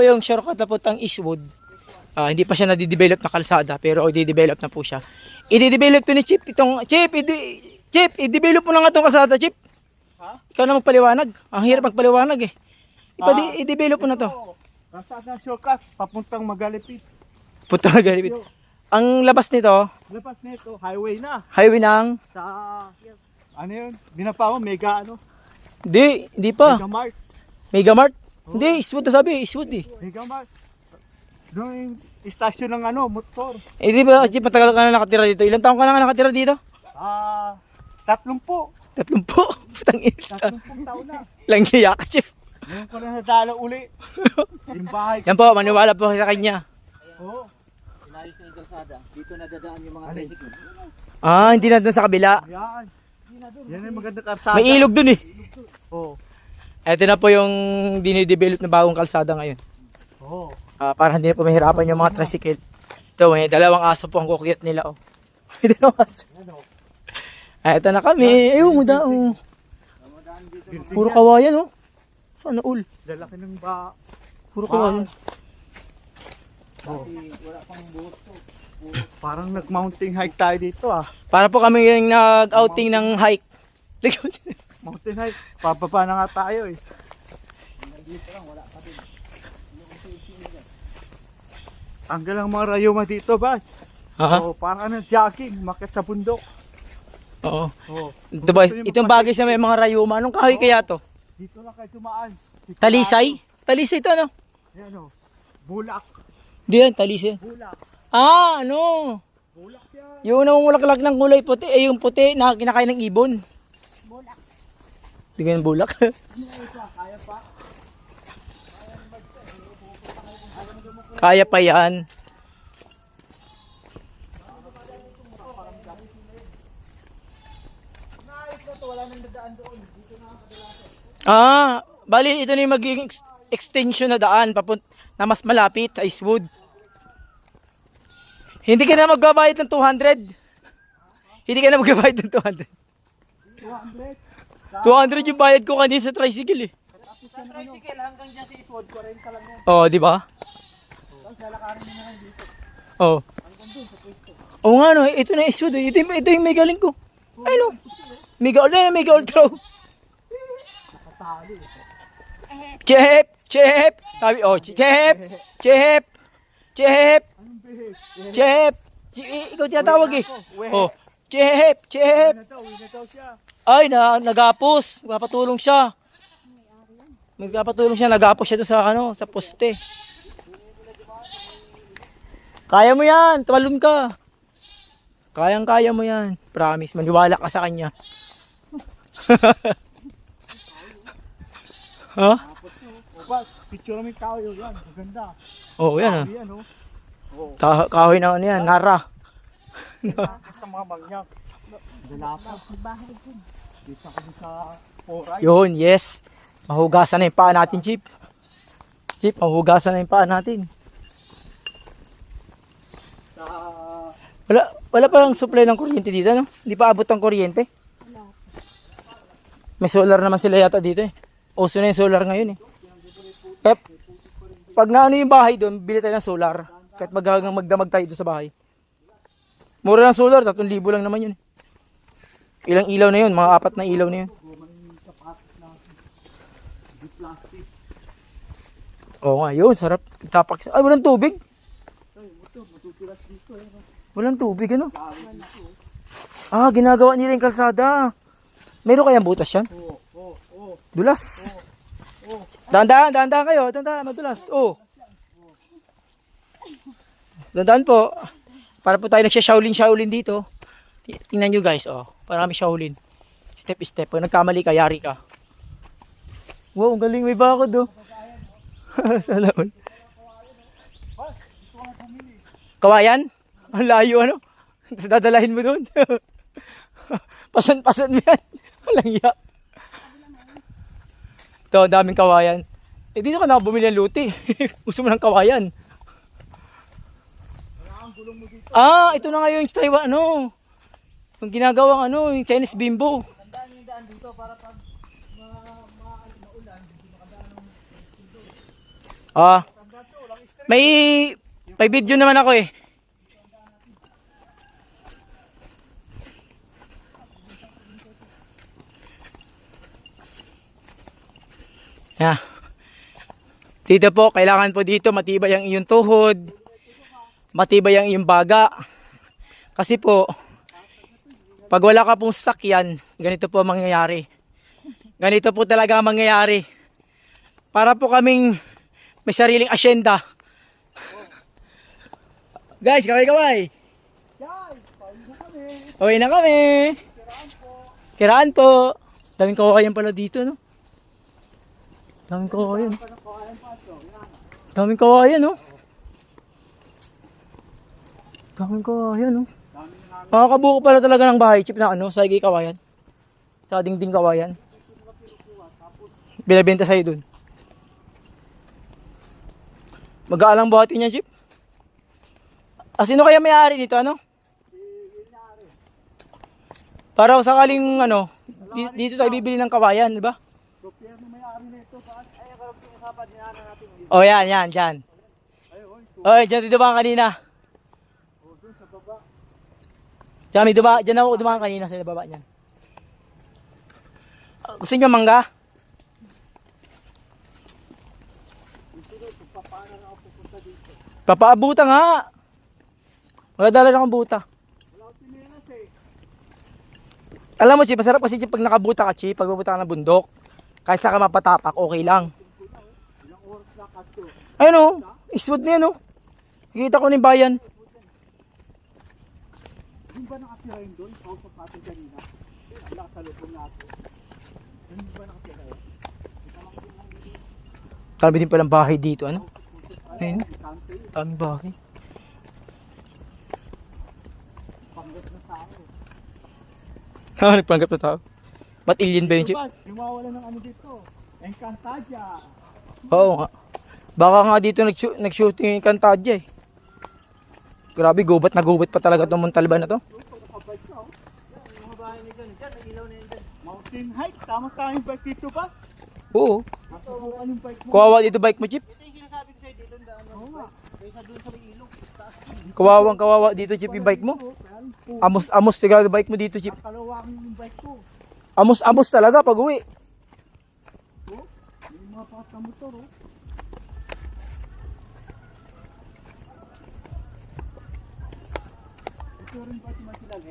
Po yung shortcut na putang Eastwood. Hindi pa siya nadidevelop na kalsada, pero i-develop na po siya. I-develop to ni Chip itong Chip, i-develop mo na nga itong kalsada, Chip. Ha? Ikaw na magpaliwanag. Ang hirap magpaliwanag eh. I-develop mo na to. Kalsada shortcut, papuntang Magalipit. Putang galipit. Ang labas nito, Lapas nito, highway na. highway ng Sa, ano yun? Binapa mo, mega ano? hindi pa. Mega Mart. Megamart. Hindi, Eastwood na sabi, Eastwood eh. Mega Mart. Doon yung istasyon ng ano, motor. Di ba, Chip, matagal ka na nakatira dito? Ilang taon ka na nakatira dito? 30 po. 30. Putang ina. 30 taon na. Lang hiya ka, Chip. Ngayon ko na nadala uli. Yung bahay. Yan po, maniwala po sa kanya. Oo. Inayos na yung kalsada. Dito nadadaan yung mga tricycle. Hindi na doon sa kabila. Yan. Yan yung maganda kalsada. May ilog dun eh. Oo. Ito na po yung dinidevelop na bagong kalsada ngayon. Oo. Para hindi na po mahirapan yung mga tricycle. Ito, may dalawang aso po ang kukyat nila. Oh. May dalawang aso. Ito na kami. Ewan mo daw. Puro kawayan oh. Sana all. Lalaki ng ba. Puro kawayan. Kasi wala pang buhos to. Parang nag-mountain hike tayo dito ah. Para po kami yung nag-outing ng hike. Mountain hike. Pababa na nga tayo eh. Tanggal ang mga rayuma dito ba? Oo, parang jogging, makit sa bundok. Oo. Oo. Ito ba, itong bagay sa may mga rayuma. Anong kahoy kaya to? Dito lang kayo tumaan. Talisay? Talisay ito ano? Ayan o. Bulak. Hindi yan, talisay. Bulak. Ano? Bulak yan. Yung namumulaklak ng kulay puti, yung puti na kinakain ng ibon. Bulak. Hindi ganyan bulak. Kaya pa. Kaya pa yan. Bali ito na yung magiging extension na daan na mas malapit sa Eastwood. Hindi ka na magbabayad ng 200. Hindi ka na magbabayad ng 200. 200 yung bayad ko kanina sa tricycle eh. Sa tricycle hanggang dyan sa Eastwood, 40 lang yan. Oh, di ba? Tapos lalakarin mo na lang dito. Oh. Oo nga no, ito na Eastwood. Ito yung mega link ko. Ayun oh. Mega ultra. Nakatali. Chep. Sabi, Chep. Anong bihis? Ikaw tinatawag eh. Oh, Chep. Uwi na daw siya. Ay, nagapos. Magpapatulong siya. Nagapos siya doon sa poste. Kaya mo yan, tumalon ka. Kayang-kaya mo yan. Promise, maniwala ka sa kanya. Ha? Oba, picture namin tao yun. Yan, maganda. Oo, yan ah. Yan o. Oo. Kahoy na ano yan, nara. Sa mga mangyak. Dalapas. Bahay ko. Dito kami sa Poray. Yun, yes. Mahugasan na yung paa natin, Chip. Mahugasan na yung paa natin. Sa... Wala parang supply ng kuryente dito, no? Hindi pa abot ang kuryente. Wala. May solar naman sila yata dito eh. Uso na yung solar ngayon eh. Kaya, pag naano yung bahay doon, bili tayo ng solar. Kahit magdamag tayo doon sa bahay. Mura ng solar, 3,000 lang naman yun. Ilang ilaw na yun, mga 4 na ilaw na yun. Oo nga, yun, sarap. Tapak. Ay, walang tubig. Walang tubig, ano? Ginagawa nila yung kalsada. Meron kayang butas yan? Oo. Dulas. Dahan-dahan kayo. Dahan-dahan, madulas. Dahan-dahan po. Para po tayo nagsya-shaolin dito. Tingnan nyo guys, para kami shaolin. Step. Pag nagkamali ka, yari ka. Wow, ang galing. May bakod, Salamat. Kawayan? Ang layo, ano? Tapos dadalahin mo doon. Pasan mo yan. Walang iya. Ito, ang daming kawayan. Dito ka na bumili ng luti. Gusto mo ng kawayan. Ito na nga yung Taiwan, yung ginagawang, yung Chinese bimbo. Tandaan yung daan dito para pag maulan, hindi makadaan ng Ah, May video naman ako eh. Yeah. Dito po, kailangan po dito matibay ang iyong tuhod, matibay ang iyong baga. Kasi po, pag wala ka pong stock yan, ganito po ang mangyayari. Ganito po talaga ang mangyayari. Para po kaming may sariling asyenda. Guys, kaway-kaway. Uwi na kami. Kiraan po. Daming kawayan pala dito, no? Daming kawayan. Daming kawayan, no? Daming kawayan, no? Makakabuko pala talaga ng bahay, chip na ano, sagay kawayan. Sa dingding kawayan. Binabenta sa'yo dun. Mag-aalang buhati niya, chip. Sino kaya may-ari nito, ano? Para sakaling, ano, dito tayo bibili ng kawayan, di ba? Oh, yan, dyan. Oh, dyan dumaan kanina. Dyan ako dumaan kanina sa baba niyan. Gusto niyo mangga? Papaabuta nga. Magdala na akong buta. Alam mo, Chip, masarap kasi, Chip, pag nakabuta ka, Chip, pag pupunta ka ng bundok, kahit sa ka mapatapak, okay lang. Ayun o, iswood na yan o. Nakikita ko na yung bayan. Yung ba nakatirahin doon? Kausap natin kanina. Wala sa lupon natin. Yung ba nakatirahin? Dami din palang bahay dito, ano? Ayun, daming bahay. Panggap na tao. Nagpanggap na tao. Ba't alien ba yun, Chip? Yung mawala ng ano dito. Encantadia. Oo nga. Baka nga dito nag-shooting yung Kantadya eh. Grabe, gubat na gubat pa talaga itong Montalban na to. Mountain hike. Tama tayong bike dito ba? Oo. Masubukan yung bike mo. Kawawa dito bike mo, Chip. Ito yung sinasabi ko sa'yo dito, kaysa doon sa may ilog. Kawawa dito, Chip, yung bike mo. Amos talaga bike mo dito, Chip. Kalawakan yung bike ko. Amos talaga pag uwi. May mga pakat na motor oh.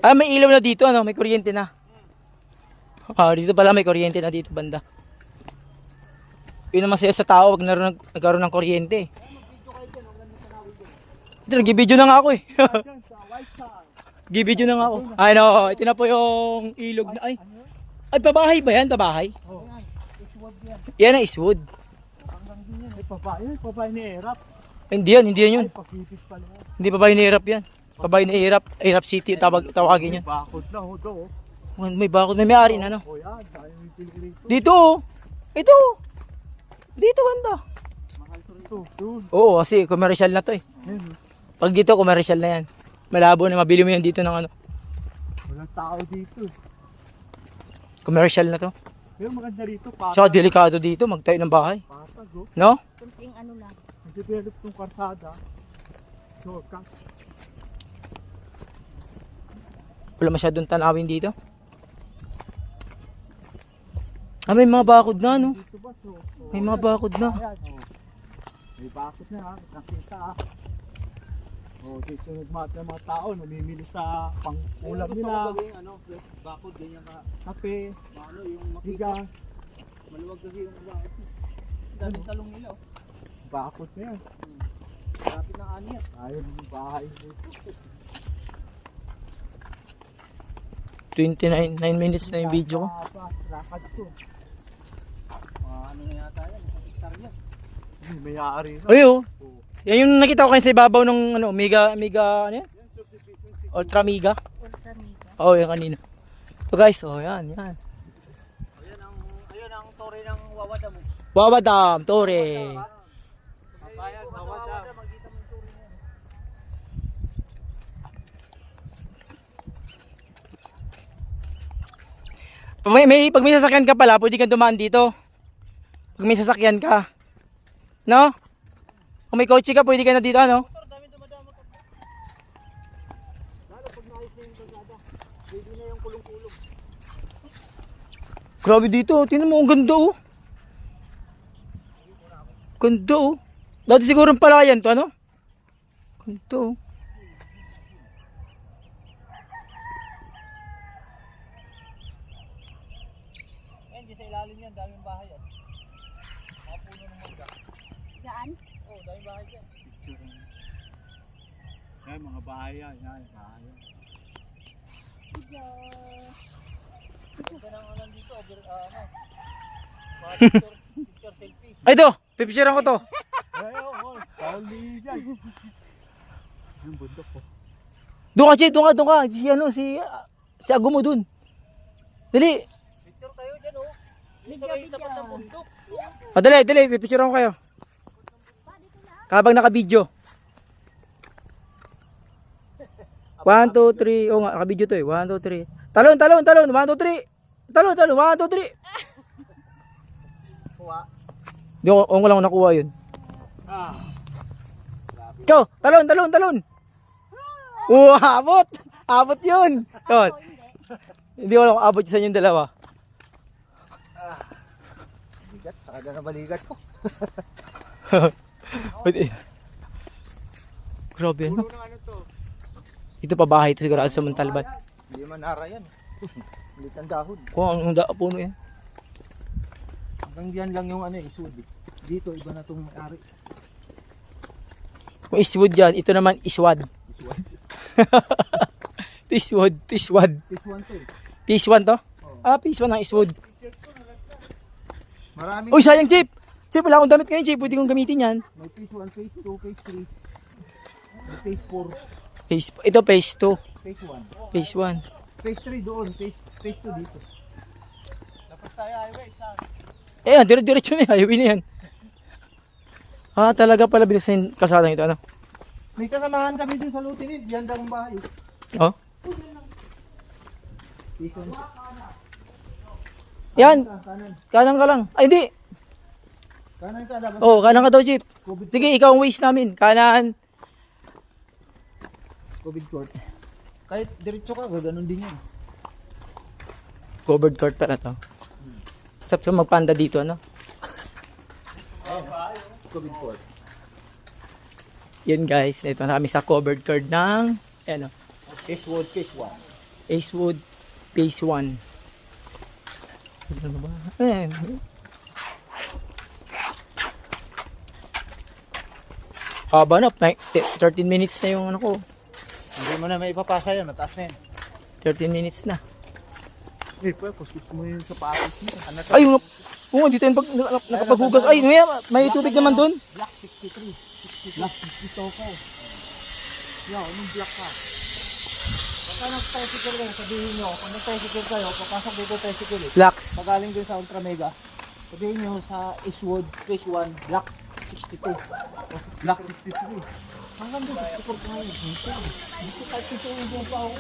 Ah, may ilaw na dito, ano? May kuryente na. Ah, dito pala may kuryente na dito banda. Yun ang masaya sa tao, wag nagkaroon ng kuryente. Ito, nag-video na nga ako eh. Diyan sa white side. Nag-video na nga ako. Ay, no, ito na po yung ilog na, ay, pabahay ba yan? Pabahay? Oh. Iswag yan. Yan ang iswood. Hanggang din yan. Ay, pabahay ni Erap. Hindi yan yun. Ay, pag-ibig pala yan. Hindi pabahay ni Hirap yan. Pabahay ni Hirap City, tawagin yan. May bakod na ho daw. May bakod, may may-ari na, no? O yan, dahil may pinili ito. Dito, oh. Ito. Dito, banda. Mahal ko ito. Doon. Oo, kasi commercial na to eh. Yan. Pag dito, commercial na yan. Malabo na, mabili mo yan dito ng ano. Walang tao dito. Commercial na to. Pero maganda rito. Patag. Tsaka delikado dito, magtayo ng bahay. Patag oh. No? Kunting ano lang. Nag-develop tong karsada. Shortcut. Wala masyadong tanawin dito. Ah, may mga bakod na, no? Dito ba? So, May mga bakod na. ayan, oh. May bakod na ha. Nakita ha. Oh, dito nagmahat ng mga tao. Namimili sa pang-ulam nila. Ano, bakod, ganyan ka. Kape. Ano, yung Higa. maluwag kasi yung bakod. Daming talong nila, oh. Bakod na yan. Lapit ng aniya. Ayaw ng bahay dito. 29 minutes na yung video ko. Lakad ko. Ano na yata yan, sa hektar yan. May ari na. Ay, oh. Yan yung nakita ko kayo sa ibabaw ng ano, mega, ano yan? Ultra mega. Ultra mega. Oh, yan kanina. So guys, oh, yan. Ayun ang tore ng Wawada mo. Wawa Dam, Tore. Papayan, Wawada. Magkita mo yung tore niya. Pag may sasakyan ka pala, pwede kang dumaan dito. Pag may sasakyan ka. No? Kung may kotse ka, pwede ka na dito, ano? Lalo pag naayos na yung kalsada, pwede na yung kulong-kulong. Grabe dito, tingnan mo, ang ganda oh. Ganda oh. Dati siguro ang palayan to, ano? Ganda oh. Ayun, sa ilalim yan, daming bahay yan. Mga puno ng mangga. Saan? Oo, daming bahay dyan. Yan, mga bahay yan. Yan, bahay yan. Ito na lang dito, mga picture selfie. Ay, ito, pipicturean ko to. Ay, oo, pauli dyan. Yung bundok po. Doon ka, Chip, doon ka. Si Agumo doon. Dali. Picture tayo dyan, oh. Sa may tapat ng bundok. Dali, pipicturean ko kayo. Habang naka-video. 1, 2, 3. Oo nga, naka-video to eh. 1, 2, 3. Talon. 1, 2, 3. Talon. 1, 2, 3. Kuha. Di ko lang nakuha yun. Ah. Yo, talon. Abot. Abot yun. Yun. Hindi ko lang abot sa inyong dalawa. Bigat, saka na baligat ko. Pwede. Grabe ano. Puno ng ano to? Ito pa bahay ito sigurado sa Montalban. Hindi man nara yan. Hindi ang dahon. Kung ang puno yan. Hanggang diyan lang yung ano, isud. Dito, iba na itong may-ari. Kung Eastwood yan, ito naman Iswad. Iswad. This one to eh. Phase 1 to? Ah, Phase 1 ng Eastwood. Maraming. Uy, sayang Chip! Chip, wala akong damit ngayon Chip. Pwede kong gamitin yan. May phase 1, phase 2, phase 3. May phase 4, Ito Phase 2. phase 1. Phase 1. Phase 3 doon, phase 2 dito. Tapos tayo highway, saan? Eh, dire-diretso na yan. Highway na yan. Ah, talaga pala bilis na yung kasadang ito. Ano? May kasamahan kami din sa Lutinid. Yan daw ang bahay. Oh? Phase 1. Yan. Kanan. Kanan ka lang. Ay, hindi. Kanan ka dapat. Oh, kanan ka daw Chip. COVID, Sige, ikaw ang waste namin. Kanan. COVID court. Kahit diretso ka, ganoon din yan. Covered court pala to. Stop sa magpanda dito, ano? COVID court. Yun guys, ito na kami sa covered court ng ano, Eastwood, phase 1. Acewood Phase 1. Ano ba? Eh. Haba na, 13 minutes na yung ano ko. Hindi mo na may ipapasa yan, mataas na yan. 13 minutes na. Eh, gusto mo yung sapatos mo. Ano to? Ay, oo, dito yung nakapaghugas. Ay, may tubig naman doon. Black 63. Black 62 ko. Yo, anong black ka? Pagka nag-tricycle kayo, sabihin nyo, kung nag-tricycle kayo, papasok dito tricycle eh. Blacks. Pagaling din sa Ultra Mega, sabihin nyo sa Eastwood, phase 1, Black 62. Black 63. Hanggang doon, 64 pa ngayon. Dito kahit gusto yung buong pa ako.